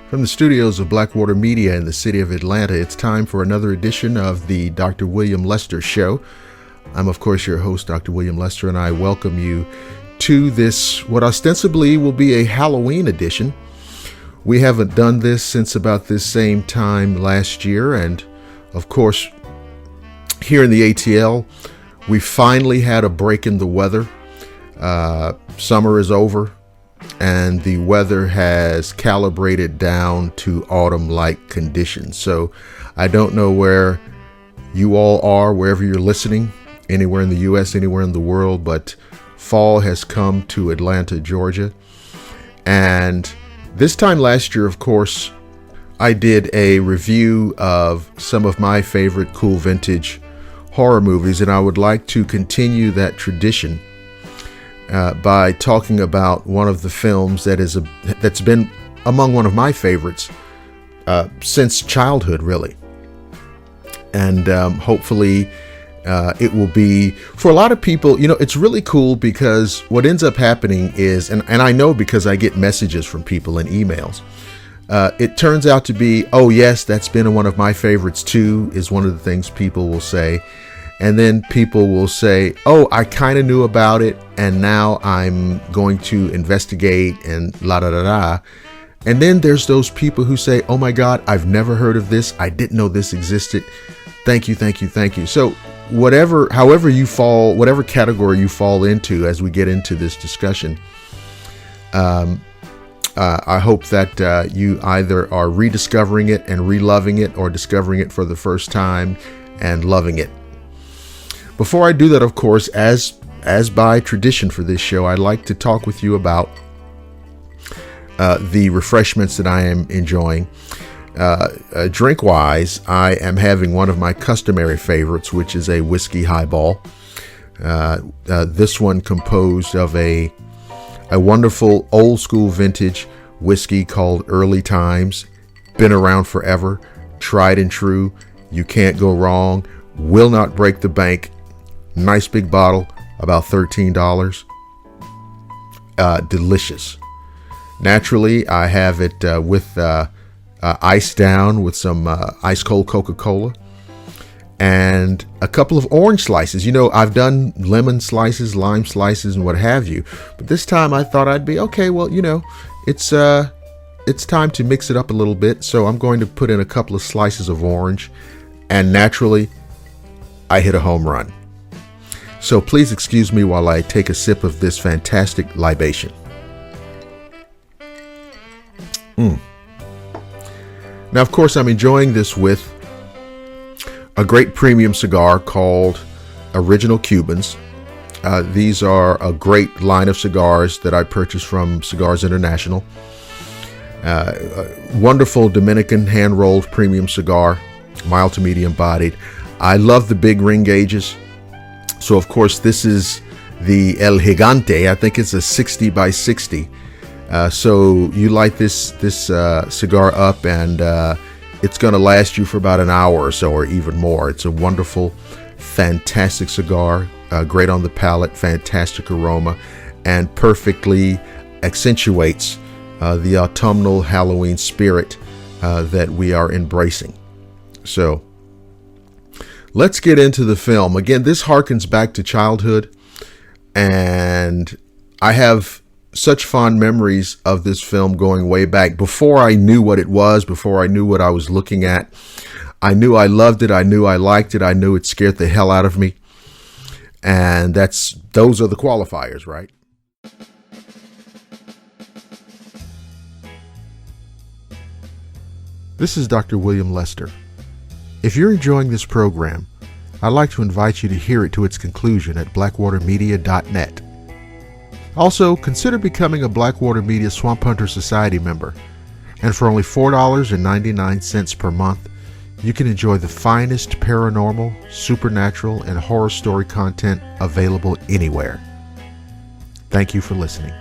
From the studios of Blackwater Media in the city of Atlanta, it's time for another edition of the Dr. William Lester Show. I'm, of course, your host, Dr. William Lester, and I welcome you to this, what ostensibly will be a Halloween edition. We haven't done this since about this same time last year, and, of course, here in the ATL, we finally had a break in the weather. Summer is over. And the weather has calibrated down to autumn-like conditions. So I don't know where you all are, wherever you're listening, anywhere in the U.S., anywhere in the world, but fall has come to Atlanta, Georgia. And this time last year, of course, I did a review of some of my favorite cool vintage horror movies, and I would like to continue that tradition by talking about one of the films that's been among one of my favorites since childhood, really. And hopefully it will be, for a lot of people, it's really cool because what ends up happening is, and I know because I get messages from people and emails, it turns out to be, oh yes, that's been one of my favorites too, is one of the things people will say. And then people will say, oh, I kind of knew about it, and now I'm going to investigate and la-da-da-da. And then there's those people who say, oh my God, I've never heard of this. I didn't know this existed. Thank you, thank you, thank you. So however you fall, whatever category you fall into as we get into this discussion, I hope that you either are rediscovering it and reloving it, or discovering it for the first time and loving it. Before I do that, of course, as by tradition for this show, I'd like to talk with you about the refreshments that I am enjoying. Drink-wise, I am having one of my customary favorites, which is a whiskey highball. This one composed of a wonderful old-school vintage whiskey called Early Times. Been around forever, tried and true. You can't go wrong. Will not break the bank. Nice big bottle, about $13. Delicious. Naturally, I have it with iced down with some ice cold Coca-Cola and a couple of orange slices. I've done lemon slices, lime slices, and what have you. But this time I thought I'd be okay. Well, it's time to mix it up a little bit. So I'm going to put in a couple of slices of orange, and naturally, I hit a home run. So please excuse me while I take a sip of this fantastic libation. Now, of course, I'm enjoying this with a great premium cigar called Original Cubans. These are a great line of cigars that I purchased from Cigars International. Wonderful Dominican hand-rolled premium cigar, mild to medium bodied. I love the big ring gauges. So, of course, this is the El Gigante. I think it's a 60 by 60. So you light this cigar up, and it's going to last you for about an hour or so, or even more. It's a wonderful, fantastic cigar, great on the palate, fantastic aroma, and perfectly accentuates the autumnal Halloween spirit that we are embracing. So let's get into the film. Again, this harkens back to childhood, and I have such fond memories of this film going way back. Before I knew what it was, before I knew what I was looking at, I knew I loved it, I knew I liked it, I knew it scared the hell out of me. And those are the qualifiers, right? This is Dr. William Lester. If you're enjoying this program, I'd like to invite you to hear it to its conclusion at blackwatermedia.net. Also, consider becoming a Blackwater Media Swamp Hunter Society member, and for only $4.99 per month, you can enjoy the finest paranormal, supernatural, and horror story content available anywhere. Thank you for listening.